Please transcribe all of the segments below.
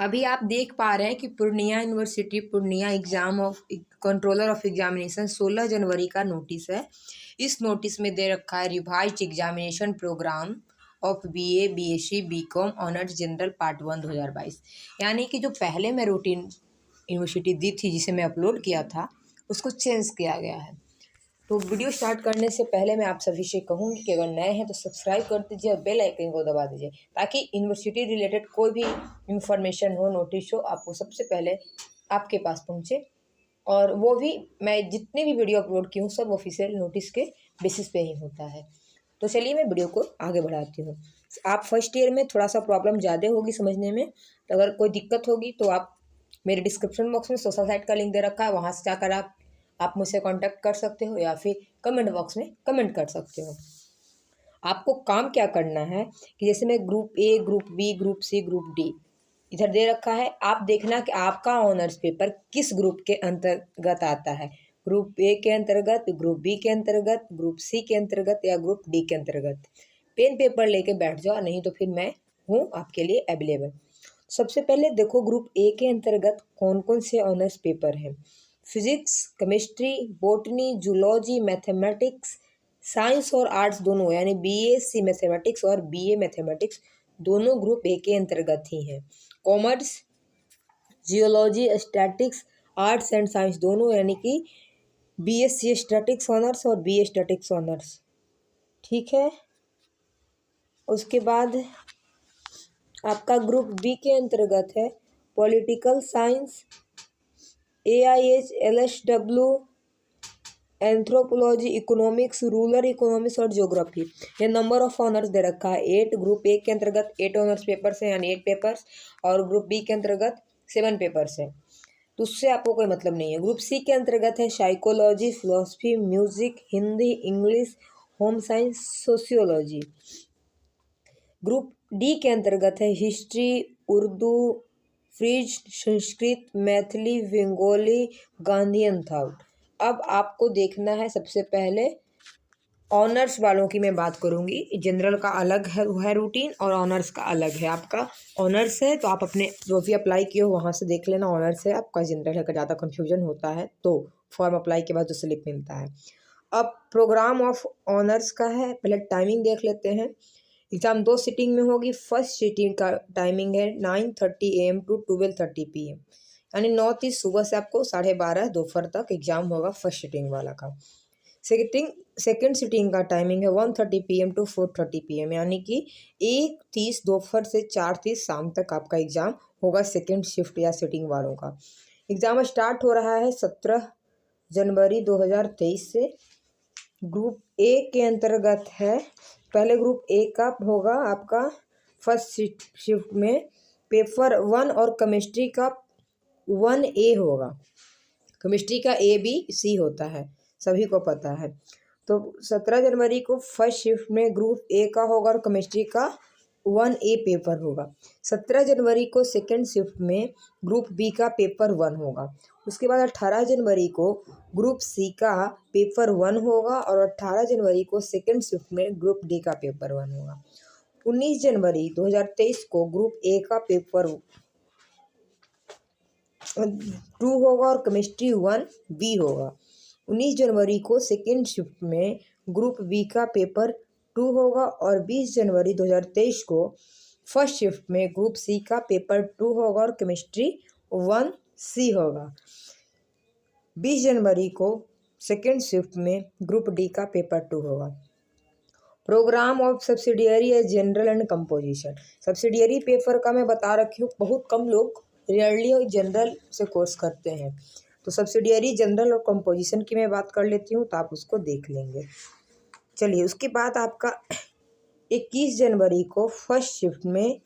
अभी आप देख पा रहे हैं कि Purnia university Purnia exam of controller of examination 16 जनवरी का नोटिस है। इस नोटिस में दे रखा है revised examination programme of BA, BSc, BCom honours general part 1 2022। यानी कि जो पहले मैं रूटीन यूनिवर्सिटी दी थी जिसे मैं अपलोड किया था उसको चेंज किया गया है। तो वीडियो स्टार्ट करने से पहले मैं आप सभी से कहूँगी कि अगर नए हैं तो सब्सक्राइब कर दीजिए और बेल आइकन को दबा दीजिए ताकि यूनिवर्सिटी रिलेटेड कोई भी इंफॉर्मेशन हो, नोटिस हो, आपको सबसे पहले आपके पास पहुँचे। और वो भी मैं जितनी भी वीडियो अपलोड की हूँ सब ऑफिशियल नोटिस के बेसिस पे ही होता है। तो चलिए मैं वीडियो को आगे बढ़ाती हूँ। आप फर्स्ट ईयर में थोड़ा सा प्रॉब्लम ज़्यादा होगी समझने में, तो अगर कोई दिक्कत होगी तो आप मेरे डिस्क्रिप्शन बॉक्स में सोशल साइट का लिंक दे रखा है, वहाँ से जाकर आप मुझसे कांटेक्ट कर सकते हो या फिर कमेंट बॉक्स में कमेंट कर सकते हो। आपको काम क्या करना है कि जैसे मैं group A, group B, group C, group D इधर दे रखा है, आप देखना कि आपका ऑनर्स पेपर किस ग्रुप के अंतर्गत आता है। ग्रुप ए के अंतर्गत, ग्रुप बी के अंतर्गत, ग्रुप सी के अंतर्गत या ग्रुप डी के अंतर्गत। पेन पेपर लेके बैठ जाओ, नहीं तो फिर मैं हूँ आपके लिए अवेलेबल। सबसे पहले देखो ग्रुप ए के अंतर्गत कौन कौन से ऑनर्स पेपर हैं। Physics, chemistry, botany, zoology, mathematics, science और आर्ट्स दोनों यानी बीएससी मैथमेटिक्स और बीए मैथमेटिक्स दोनों ग्रुप ए के अंतर्गत ही हैं। Commerce, geology, statics, arts and science दोनों यानी कि बीएससी स्टैटिक्स ऑनर्स और बीए स्टैटिक्स ऑनर्स, ठीक है। उसके बाद आपका ग्रुप बी के अंतर्गत है political science, AIH, LSW, anthropology, economics, rural economics और ज्योग्राफी। ये नंबर ऑफ ऑनर्स दे रखा है 8। ग्रुप ए के अंतर्गत 8 ऑनर्स पेपर्स हैं यानी 8 पेपर्स, और ग्रुप बी के अंतर्गत 7 पेपर्स हैं, तो उससे आपको कोई मतलब नहीं है। ग्रुप सी के अंतर्गत है psychology, philosophy, music, Hindi, English, home science, sociology. Group D के अंतर्गत है हिस्ट्री, उर्दू, फ्रीज, संस्कृत, मैथिली, बंगाली, गांधीयन थॉट। अब आपको देखना है सबसे पहले ऑनर्स वालों की मैं बात करूंगी। जनरल का अलग है रूटीन और ऑनर्स का अलग है। आपका ऑनर्स है तो आप अपने जो भी अप्लाई किए हो वहाँ से देख लेना। ऑनर्स है आपका, जनरल है का ज़्यादा कन्फ्यूजन होता है तो फॉर्म अप्लाई के बाद जो स्लिप मिलता है। अब प्रोग्राम ऑफ ऑनर्स का है, पहले टाइमिंग देख लेते हैं। एग्ज़ाम 2 सिटिंग में होगी। फर्स्ट सिटिंग का टाइमिंग है 9:30 AM to 12:30 PM, यानी 9:30 सुबह से आपको 12:30 दोपहर तक एग्जाम होगा फर्स्ट सिटिंग वाला का। सेकंड सिटिंग का टाइमिंग है 1:30 PM to 4:30 PM, यानी कि 1:30 दोपहर से 4:30 शाम तक आपका एग्ज़ाम होगा सेकंड शिफ्ट या सिटिंग वालों का। एग्ज़ाम स्टार्ट हो रहा है 17 जनवरी 2023 से। ग्रुप ए के अंतर्गत है, पहले ग्रुप ए का होगा आपका फर्स्ट शिफ्ट में पेपर 1 और केमिस्ट्री का 1A होगा। केमिस्ट्री का ABC होता है, सभी को पता है। तो 17 जनवरी को फर्स्ट शिफ्ट में ग्रुप ए का होगा और केमिस्ट्री का 1A पेपर होगा। 17 जनवरी को सेकेंड शिफ्ट में ग्रुप बी का पेपर 1 होगा। उसके बाद 18 जनवरी को ग्रुप सी का पेपर 1 होगा और 18 जनवरी को सेकेंड शिफ्ट में ग्रुप डी का पेपर 1 होगा। 19 जनवरी 2023 को ग्रुप ए का पेपर 2 होगा और केमिस्ट्री 1B होगा। 19 जनवरी को सेकेंड शिफ्ट में ग्रुप बी का पेपर 2 होगा और 20 जनवरी 2023 को फर्स्ट शिफ्ट में ग्रुप सी का पेपर 2 होगा और केमिस्ट्री 1C होगा। 20 जनवरी को सेकेंड शिफ्ट में ग्रुप डी का पेपर 2 होगा। प्रोग्राम ऑफ सब्सिडियरी है general and composition. Subsidiary paper का मैं बता रखी हूँ, बहुत कम लोग रेयरली और जनरल से कोर्स करते हैं, तो सब्सिडियरी जनरल और कंपोजिशन की मैं बात कर लेती हूँ तो आप उसको देख लेंगे। चलिए, उसके बाद आपका 21 जनवरी को फर्स्ट शिफ्ट में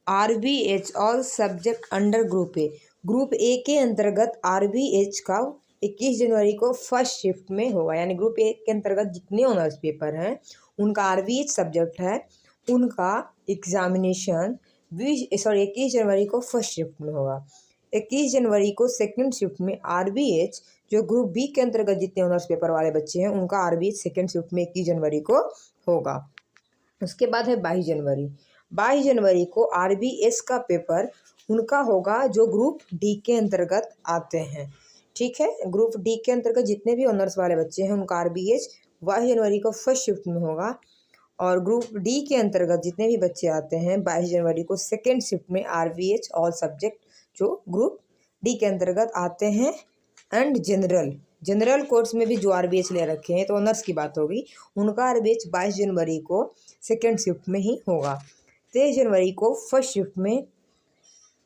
RBH all subject under group A. Group A के अंतर्गत RBH का 21 जनवरी को फर्स्ट शिफ्ट में होगा, यानी ग्रुप ए के अंतर्गत जितने ऑनर्स पेपर हैं उनका RBH सब्जेक्ट है, उनका एग्जामिनेशन 21 जनवरी को फर्स्ट शिफ्ट में होगा। 21 जनवरी को सेकंड शिफ्ट में RBH जो ग्रुप बी के अंतर्गत जितने ऑनर्स पेपर वाले बच्चे हैं उनका RBH सेकंड शिफ्ट में 21 जनवरी को होगा। उसके बाद है 22 जनवरी। 22 जनवरी को RBS का पेपर उनका होगा जो ग्रुप डी के अंतर्गत आते हैं। ठीक है, ग्रुप डी के अंतर्गत जितने भी ऑनर्स वाले बच्चे हैं उनका RBS 22 जनवरी को फर्स्ट शिफ्ट में होगा, और ग्रुप डी के अंतर्गत जितने भी बच्चे आते हैं 22 जनवरी को सेकेंड शिफ्ट में RBH ऑल सब्जेक्ट जो ग्रुप डी के अंतर्गत आते हैं। एंड जनरल कोर्स में भी जो RBH ले रखे हैं, तो ऑनर्स की बात होगी, उनका RBH 22 जनवरी को सेकेंड शिफ्ट में ही होगा। 23 जनवरी को फर्स्ट शिफ्ट में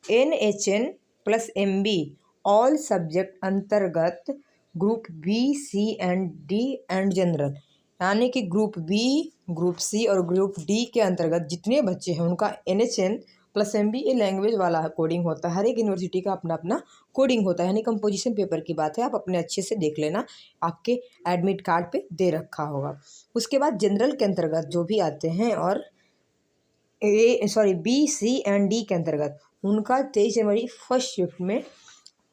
NHN plus MB all subject अंतर्गत group B, C and D and general, यानी कि ग्रुप B, ग्रुप C और ग्रुप D के अंतर्गत जितने बच्चे हैं उनका NHN प्लस MB ये लैंग्वेज वाला कोडिंग होता है। हर एक यूनिवर्सिटी का अपना अपना कोडिंग होता है, यानी कंपोजिशन पेपर की बात है, आप अपने अच्छे से देख लेना, आपके एडमिट कार्ड पे दे रखा होगा। उसके बाद जनरल के अंतर्गत जो भी आते हैं और B, C एंड D के अंतर्गत उनका 23 जनवरी फर्स्ट शिफ्ट में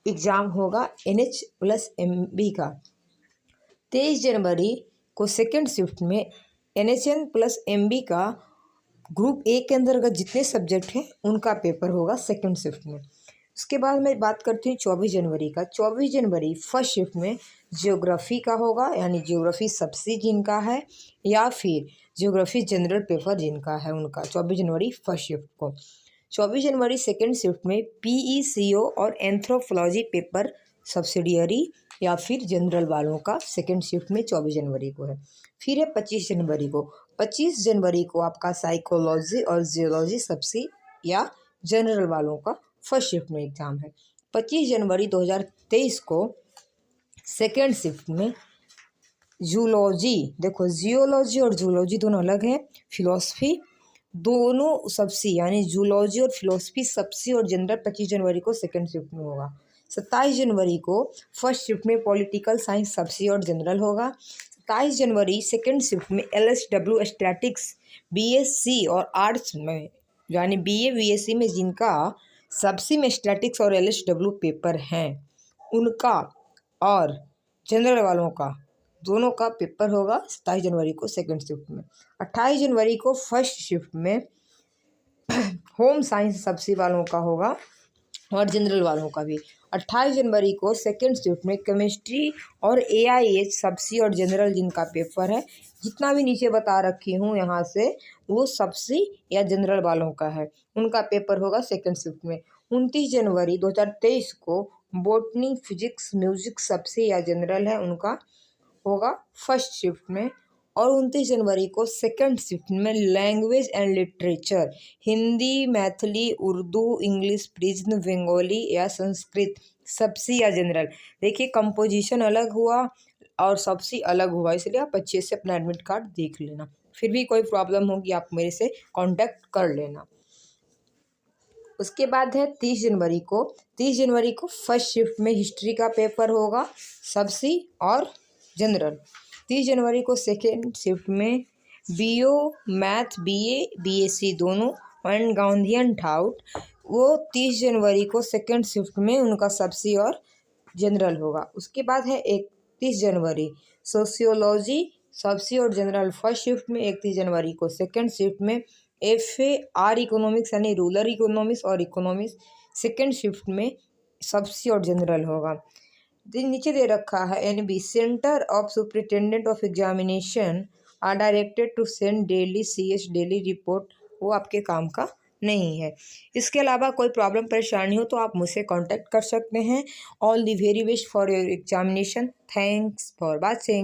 एग्ज़ाम होगा NH प्लस MB का। 23 जनवरी को सेकेंड शिफ्ट में NHN प्लस MB का ग्रुप ए के अंतर्गत जितने सब्जेक्ट हैं उनका पेपर होगा सेकेंड शिफ्ट में। उसके बाद मैं बात करती हूँ 24 जनवरी का। 24 जनवरी फर्स्ट शिफ्ट में ज्योग्राफी का होगा, यानी ज्योग्राफी सबसे जिनका है या फिर ज्योग्राफी जनरल पेपर जिनका है उनका 24 जनवरी फर्स्ट शिफ्ट को। 24 जनवरी सेकेंड शिफ्ट में PECO और एंथ्रोपोलॉजी पेपर सब्सिडियरी या फिर जनरल वालों का सेकेंड शिफ्ट में 24 जनवरी को है। फिर है 25 जनवरी को। 25 जनवरी को आपका साइकोलॉजी और जियोलॉजी सबसे या जनरल वालों का फर्स्ट शिफ्ट में एग्ज़ाम है। 25 जनवरी 2023 को सेकेंड शिफ्ट में जूलॉजी, देखो जियोलॉजी और जूलॉजी दोनों अलग हैं, फिलॉसफी दोनों सबसे, यानी जूलॉजी और फिलॉसफी सबसे और जनरल 25 जनवरी को सेकेंड शिफ्ट में होगा। 27 जनवरी को फर्स्ट शिफ्ट में पॉलिटिकल साइंस सबसे और जनरल होगा। 27 जनवरी सेकेंड शिफ्ट में LSW स्टैटिक्स BSc और आर्ट्स में, यानी BA BSc में जिनका सबसे में स्टैटिक्स और LSW पेपर हैं उनका और जनरल वालों का दोनों का पेपर होगा 27 जनवरी को सेकेंड शिफ्ट में। 28 जनवरी को फर्स्ट शिफ्ट में होम साइंस सबसे वालों का होगा और जनरल वालों का भी। 28 जनवरी को सेकेंड शिफ्ट में केमिस्ट्री और AIH सबसे और जनरल जिनका पेपर है, जितना भी नीचे बता रखी हूँ यहाँ से वो सबसे या जनरल वालों का है, उनका पेपर होगा सेकेंड शिफ्ट में। 29 जनवरी 2023 को बॉटनी, फिजिक्स, म्यूजिक सबसे या जनरल है, उनका होगा फर्स्ट शिफ्ट में। और 29 जनवरी को सेकेंड शिफ्ट में language and literature Hindi, Maithili, Urdu, English, prism, Bengali या संस्कृत सबसे या जनरल। देखिए कंपोजिशन अलग हुआ और सबसे अलग हुआ, इसलिए आप अच्छे से अपना एडमिट कार्ड देख लेना। फिर भी कोई प्रॉब्लम होगी आप मेरे से कांटेक्ट कर लेना। उसके बाद है 30 जनवरी को। 30 जनवरी को फर्स्ट शिफ्ट में हिस्ट्री का पेपर होगा सबसे और जनरल। 30 जनवरी को सेकेंड शिफ्ट में BO मैथ BA BSc दोनों एंड गांधीयन ठाउट, वो 30 जनवरी को सेकेंड शिफ्ट में उनका सबसे और जनरल होगा। उसके बाद है 31 जनवरी सोशियोलॉजी सबसे और जनरल फर्स्ट शिफ्ट में। 31 जनवरी को सेकेंड शिफ्ट में FAR इकोनॉमिक्स यानी रूरल इकोनॉमिक्स और इकोनॉमिक्स सेकेंड शिफ्ट में सबसे और जनरल होगा। नीचे दे रखा है NB centre of superintendent of examination are directed to send daily CS daily report, वो आपके काम का नहीं है। इसके अलावा कोई प्रॉब्लम परेशानी हो तो आप मुझसे कांटेक्ट कर सकते हैं। All the very best for your examination. Thanks for watching.